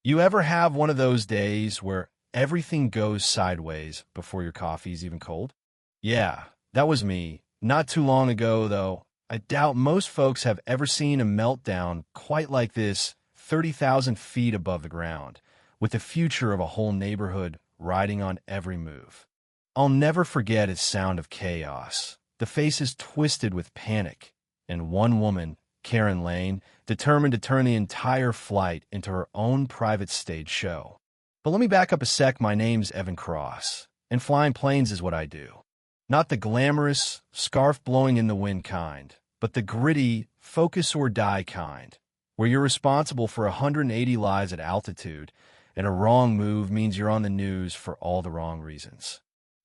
You ever have one of those days where everything goes sideways before your coffee's even cold? Yeah, that was me. Not too long ago, though. I doubt most folks have ever seen a meltdown quite like this, 30,000 feet above the ground, with the future of a whole neighborhood riding on every move. I'll never forget its sound of chaos, the faces twisted with panic, and one woman, Karen Lane, determined to turn the entire flight into her own private stage show. But let me back up a sec. My name's Evan Cross, and flying planes is what I do. Not the glamorous, scarf blowing in the wind kind, but the gritty, focus or die kind, where you're responsible for 180 lives at altitude, and a wrong move means you're on the news for all the wrong reasons.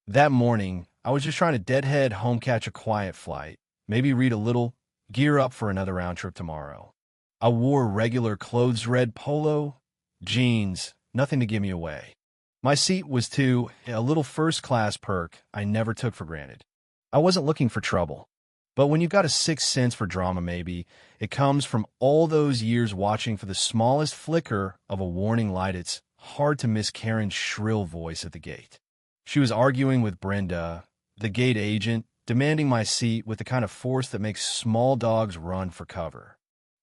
That morning, I was just trying to deadhead home, catch a quiet flight, maybe read a little, gear up for another round trip tomorrow. I wore regular clothes, red polo, jeans, nothing to give me away. My seat was too, a little first-class perk I never took for granted. I wasn't looking for trouble. But when you've got a sixth sense for drama, maybe, it comes from all those years watching for the smallest flicker of a warning light. It's hard to miss Karen's shrill voice at the gate. She was arguing with Brenda, the gate agent, demanding my seat with the kind of force that makes small dogs run for cover.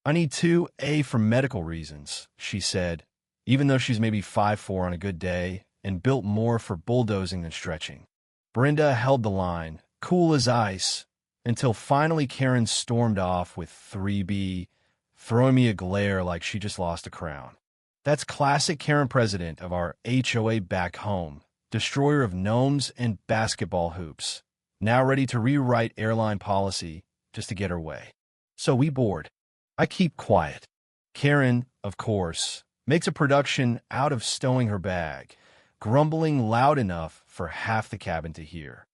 "I need 2A for medical reasons," she said, even though she's maybe 5'4" on a good day and built more for bulldozing than stretching. Brenda held the line, cool as ice, until finally Karen stormed off with 3B, throwing me a glare like she just lost a crown. That's classic Karen, president of our HOA back home, destroyer of gnomes and basketball hoops, now ready to rewrite airline policy just to get her way. So we board. I keep quiet. Karen, of course, makes a production out of stowing her bag, grumbling loud enough for half the cabin to hear.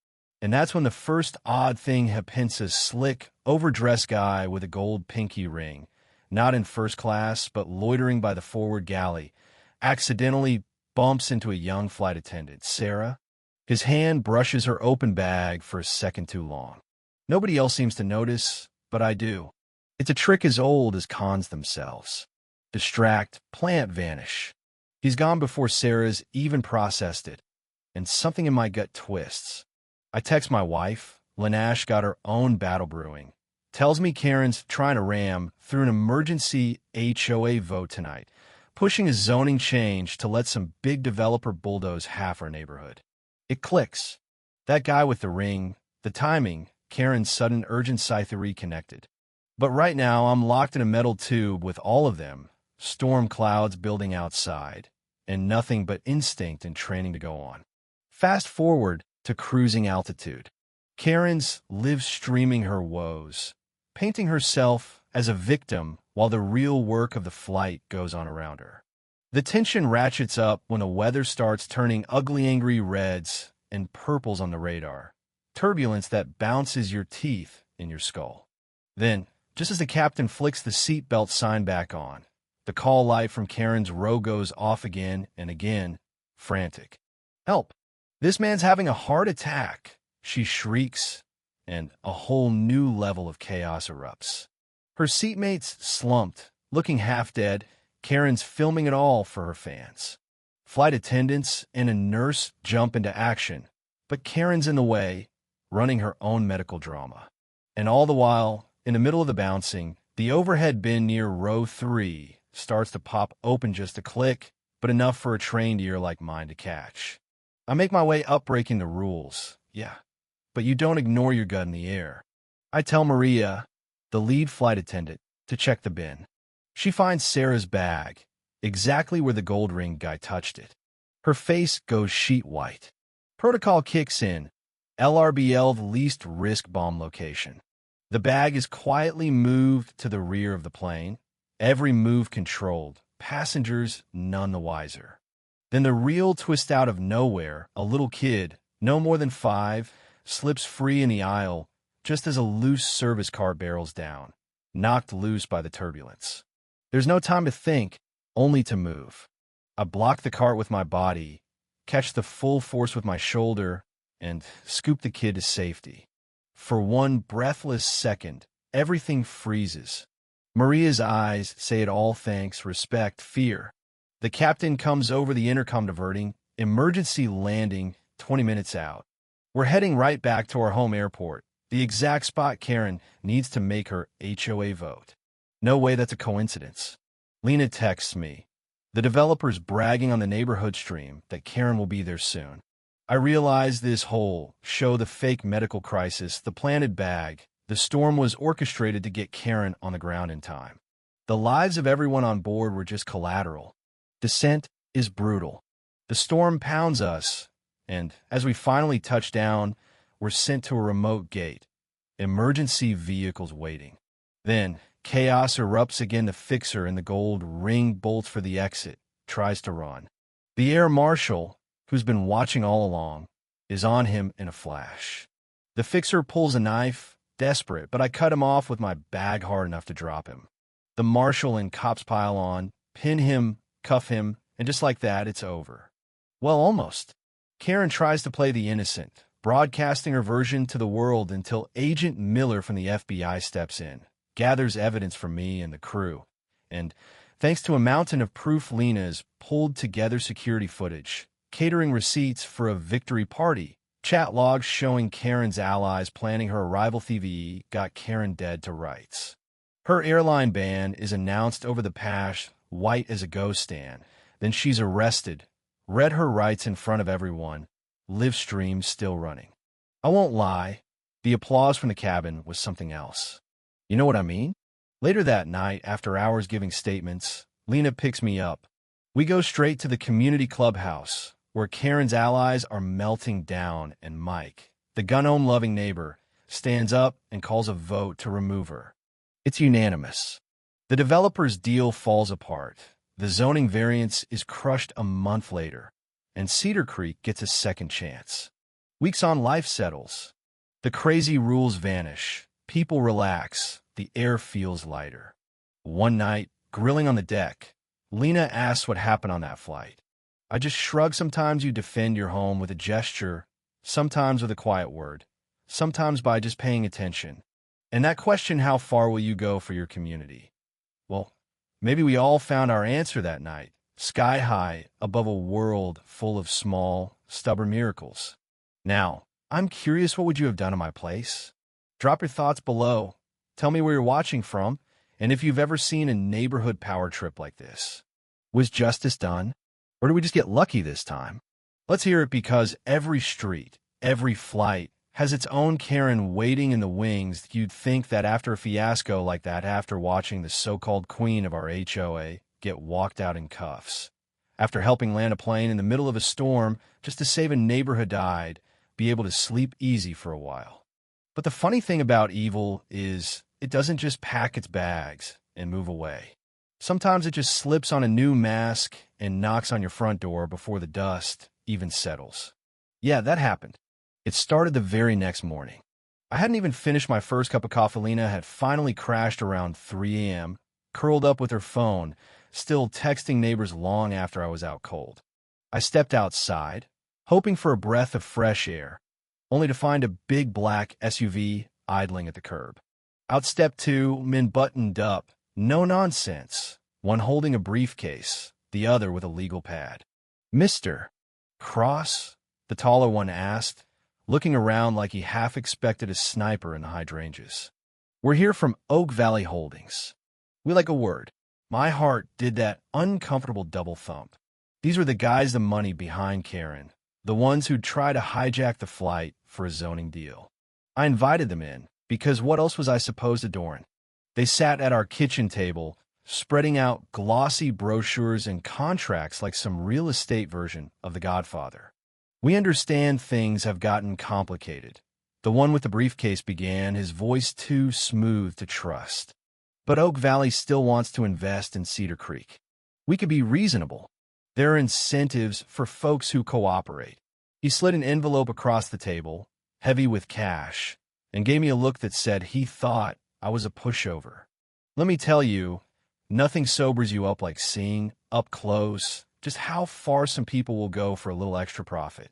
And that's when the first odd thing happens. A slick, overdressed guy with a gold pinky ring, not in first class, but loitering by the forward galley, accidentally bumps into a young flight attendant, Sarah. His hand brushes her open bag for a second too long. Nobody else seems to notice, but I do. It's a trick as old as cons themselves. Distract, plant, vanish. He's gone before Sarah's even processed it, and something in my gut twists. I text my wife. Lanash got her own battle brewing. Tells me Karen's trying to ram through an emergency HOA vote tonight, pushing a zoning change to let some big developer bulldoze half our neighborhood. It clicks. That guy with the ring, the timing, Karen's sudden urgent scythe reconnected. But right now, I'm locked in a metal tube with all of them, storm clouds building outside, and nothing but instinct and training to go on. Fast forward to cruising altitude. Karen's live streaming her woes, painting herself as a victim while the real work of the flight goes on around her. The tension ratchets up when the weather starts turning ugly, angry reds and purples on the radar, turbulence that bounces your teeth in your skull. Then, just as the captain flicks the seatbelt sign back on, the call light from Karen's row goes off again and again, frantic. "Help! This man's having a heart attack!" she shrieks, and a whole new level of chaos erupts. Her seatmates slumped, looking half dead. Karen's filming it all for her fans. Flight attendants and a nurse jump into action, but Karen's in the way, running her own medical drama. And all the while, in the middle of the bouncing, the overhead bin near row 3 starts to pop open, just a click, but enough for a trained ear like mine to catch. I make my way up, breaking the rules. Yeah, but you don't ignore your gut in the air. I tell Maria, the lead flight attendant, to check the bin. She finds Sarah's bag, exactly where the gold ring guy touched it. Her face goes sheet white. Protocol kicks in. LRBL, the least risk bomb location. The bag is quietly moved to the rear of the plane, every move controlled, passengers none the wiser. Then the reel twists out of nowhere. A little kid, no more than 5, slips free in the aisle just as a loose service car barrels down, knocked loose by the turbulence. There's no time to think, only to move. I block the cart with my body, catch the full force with my shoulder, and scoop the kid to safety. For one breathless second, everything freezes. Maria's eyes say it all: thanks, respect, fear. The captain comes over the intercom diverting, emergency landing 20 minutes out. We're heading right back to our home airport, the exact spot Karen needs to make her HOA vote. No way that's a coincidence. Lena texts me. The developer's bragging on the neighborhood stream that Karen will be there soon. I realize this whole show the fake medical crisis, the planted bag, the storm was orchestrated to get Karen on the ground in time. The lives of everyone on board were just collateral. Descent is brutal. The storm pounds us, and as we finally touch down, we're sent to a remote gate. Emergency vehicles waiting. Then, chaos erupts again. The fixer in the gold ring bolts for the exit, tries to run. The air marshal, who's been watching all along, is on him in a flash. The fixer pulls a knife, desperate, but I cut him off with my bag hard enough to drop him. The marshal and cops pile on, pin him, cuff him, and just like that, it's over. Well, almost. Karen tries to play the innocent, broadcasting her version to the world until Agent Miller from the FBI steps in, gathers evidence from me and the crew, and, thanks to a mountain of proof, Lena's pulled together security footage, catering receipts for a victory party, chat logs showing Karen's allies planning her arrival. TVE got Karen dead to rights. Her airline ban is announced over the pash, white as a ghost stand. Then she's arrested, read her rights in front of everyone, live stream still running. I won't lie, the applause from the cabin was something else. You know what I mean? Later that night, after hours giving statements, Lena picks me up. We go straight to the community clubhouse, where Karen's allies are melting down, and Mike, the gun-own-loving neighbor, stands up and calls a vote to remove her. It's unanimous. The developer's deal falls apart. The zoning variance is crushed a month later, and Cedar Creek gets a second chance. Weeks on, life settles. The crazy rules vanish. People relax. The air feels lighter. One night, grilling on the deck, Lena asks what happened on that flight. I just shrug. Sometimes you defend your home with a gesture, sometimes with a quiet word, sometimes by just paying attention. And that question, how far will you go for your community? Well, maybe we all found our answer that night, sky high above a world full of small, stubborn miracles. Now, I'm curious, what would you have done in my place? Drop your thoughts below. Tell me where you're watching from, and if you've ever seen a neighborhood power trip like this. Was justice done? Or did we just get lucky this time? Let's hear it, because every street, every flight, has its own Karen waiting in the wings. You'd think that after a fiasco like that, after watching the so-called queen of our HOA get walked out in cuffs, after helping land a plane in the middle of a storm just to save a neighborhood died, be able to sleep easy for a while. But the funny thing about evil is it doesn't just pack its bags and move away. Sometimes it just slips on a new mask and knocks on your front door before the dust even settles. Yeah, that happened. It started the very next morning. I hadn't even finished my first cup of coffee. Lena had finally crashed around 3 a.m., curled up with her phone, still texting neighbors long after I was out cold. I stepped outside, hoping for a breath of fresh air, only to find a big black SUV idling at the curb. Out stepped two men buttoned up, no nonsense, one holding a briefcase, the other with a legal pad. "Mr. Cross?" the taller one asked, looking around like he half expected a sniper in the hydrangeas. "We're here from Oak Valley Holdings. We like a word." My heart did that uncomfortable double thump. These were the guys, the money behind Karen, the ones who'd try to hijack the flight for a zoning deal. I invited them in, because what else was I supposed to do? They sat at our kitchen table, spreading out glossy brochures and contracts like some real estate version of The Godfather. "We understand things have gotten complicated," the one with the briefcase began, his voice too smooth to trust. "But Oak Valley still wants to invest in Cedar Creek. We could be reasonable. There are incentives for folks who cooperate." He slid an envelope across the table, heavy with cash, and gave me a look that said he thought I was a pushover. Let me tell you, nothing sobers you up like seeing, up close, just how far some people will go for a little extra profit.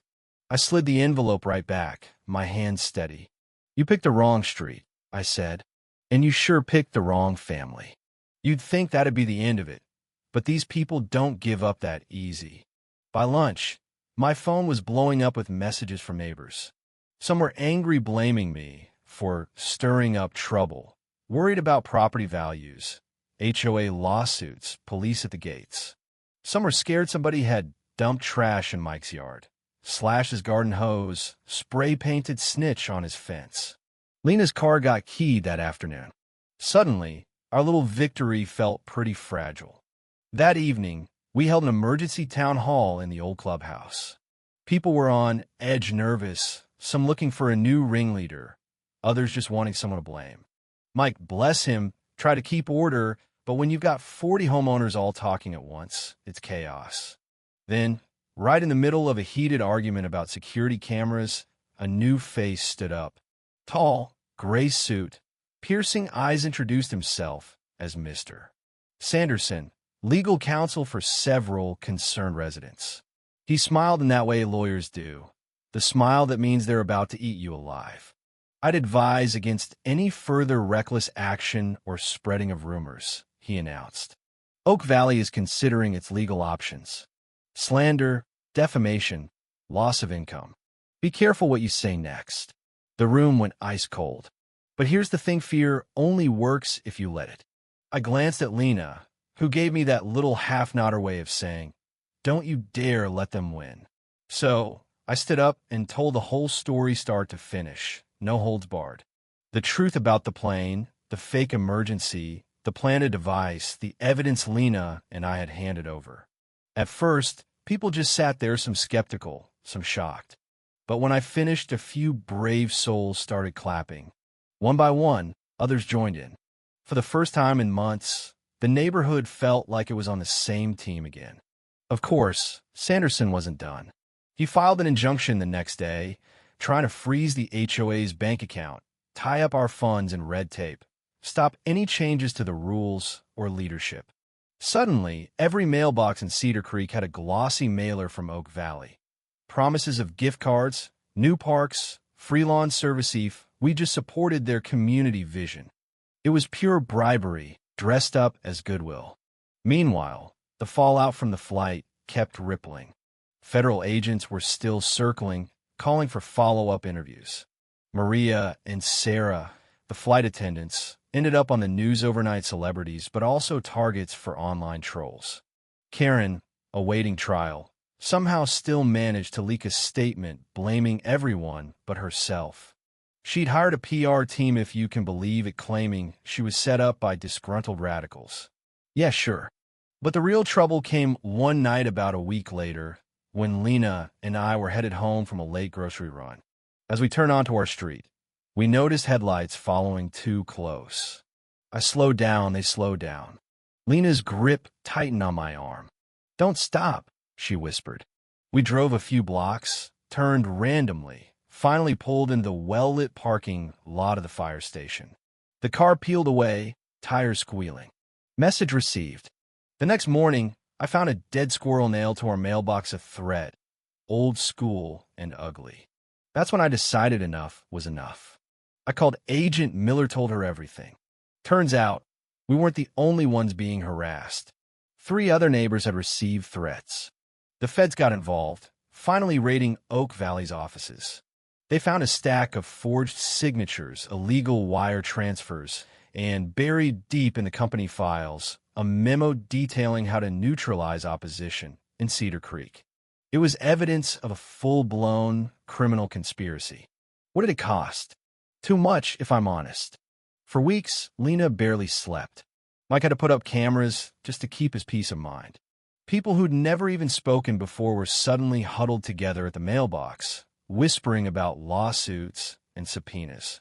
I slid the envelope right back, my hand steady. "You picked the wrong street," I said, "and you sure picked the wrong family. You'd think that'd be the end of it, But these people don't give up that easy. By lunch, my phone was blowing up with messages from neighbors. Some were angry, blaming me for stirring up trouble, worried about property values, HOA lawsuits, police at the gates. Some were scared somebody had dumped trash in Mike's yard, slashed his garden hose, spray-painted snitch on his fence. Lena's car got keyed that afternoon. Suddenly, our little victory felt pretty fragile. That evening, we held an emergency town hall in the old clubhouse. People were on edge, nervous, some looking for a new ringleader, others just wanting someone to blame. Mike, bless him, tried to keep order, but when you've got 40 homeowners all talking at once, it's chaos. Then, right in the middle of a heated argument about security cameras, a new face stood up. Tall, gray suit, piercing eyes, introduced himself as Mr. Sanderson, legal counsel for several concerned residents. He smiled in that way lawyers do, the smile that means they're about to eat you alive. I'd advise against any further reckless action or spreading of rumors, he announced. Oak Valley is considering its legal options. Slander, defamation, loss of income. Be careful what you say next. The room went ice cold. But here's the thing, fear only works if you let it. I glanced at Lena, who gave me that little half-nodder way of saying, "Don't you dare let them win." So I stood up and told the whole story start to finish, no holds barred. The truth about the plane, the fake emergency, the planted device, the evidence Lena and I had handed over. At first, people just sat there, some skeptical, some shocked. But when I finished, a few brave souls started clapping. One by one, others joined in. For the first time in months, the neighborhood felt like it was on the same team again. Of course, Sanderson wasn't done. He filed an injunction the next day, trying to freeze the HOA's bank account, tie up our funds in red tape, stop any changes to the rules or leadership. Suddenly, every mailbox in Cedar Creek had a glossy mailer from Oak Valley. Promises of gift cards, new parks, free lawn service. We just supported their community vision. It was pure bribery, dressed up as goodwill. Meanwhile, the fallout from the flight kept rippling. Federal agents were still circling, calling for follow-up interviews. Maria and Sarah, the flight attendants, ended up on the news overnight, celebrities, but also targets for online trolls. Karen, awaiting trial, somehow still managed to leak a statement blaming everyone but herself. She'd hired a PR team, if you can believe it, claiming she was set up by disgruntled radicals. Yeah, sure. But the real trouble came one night about a week later, when Lena and I were headed home from a late grocery run. As we turned onto our street, we noticed headlights following too close. I slowed down, they slowed down. Lena's grip tightened on my arm. "Don't stop," she whispered. We drove a few blocks, turned randomly, finally pulled into the well-lit parking lot of the fire station. The car peeled away, tires squealing. Message received. The next morning, I found a dead squirrel nailed to our mailbox, a threat. Old school and ugly. That's when I decided enough was enough. I called Agent Miller, told her everything. Turns out, we weren't the only ones being harassed. 3 other neighbors had received threats. The feds got involved, finally raiding Oak Valley's offices. They found a stack of forged signatures, illegal wire transfers, and buried deep in the company files, a memo detailing how to neutralize opposition in Cedar Creek. It was evidence of a full-blown criminal conspiracy. What did it cost? Too much, if I'm honest. For weeks, Lena barely slept. Mike had to put up cameras just to keep his peace of mind. People who'd never even spoken before were suddenly huddled together at the mailbox, whispering about lawsuits and subpoenas.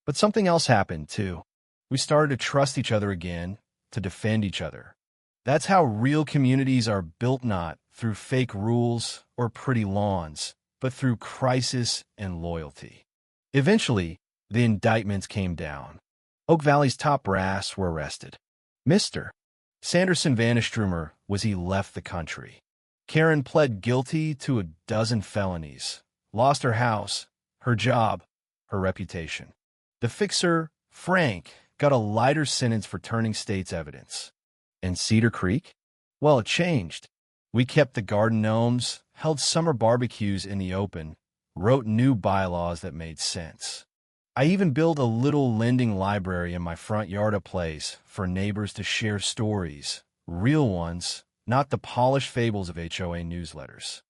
But something else happened, too. We started to trust each other again, to defend each other. That's how real communities are built, not through fake rules or pretty lawns, but through crisis and loyalty. Eventually, the indictments came down. Oak Valley's top brass were arrested. Mr. Sanderson vanished. Rumor was he left the country. Karen pled guilty to a dozen felonies, lost her house, her job, her reputation. The fixer, Frank, got a lighter sentence for turning state's evidence. And Cedar Creek? Well, it changed. We kept the garden gnomes, held summer barbecues in the open, wrote new bylaws that made sense. I even built a little lending library in my front yard, a place for neighbors to share stories, real ones, not the polished fables of HOA newsletters.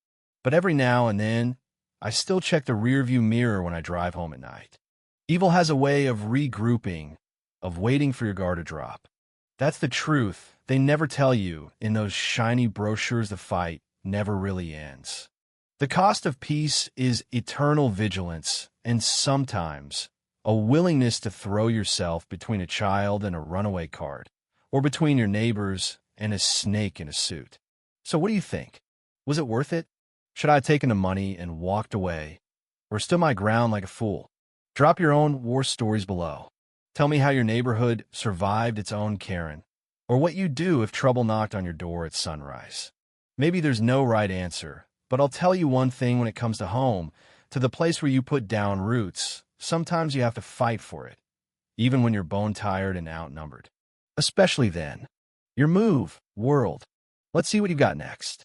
But every now and then, I still check the rearview mirror when I drive home at night. Evil has a way of regrouping, of waiting for your guard to drop. That's the truth they never tell you in those shiny brochures. The fight never really ends. The cost of peace is eternal vigilance and sometimes a willingness to throw yourself between a child and a runaway cart, or between your neighbors and a snake in a suit. So what do you think? Was it worth it? Should I have taken the money and walked away, or stood my ground like a fool? Drop your own war stories below. Tell me how your neighborhood survived its own Karen, or what you'd do if trouble knocked on your door at sunrise. Maybe there's no right answer, but I'll tell you one thing: when it comes to home, to the place where you put down roots, sometimes you have to fight for it, even when you're bone-tired and outnumbered. Especially then. Your move, world. Let's see what you've got next.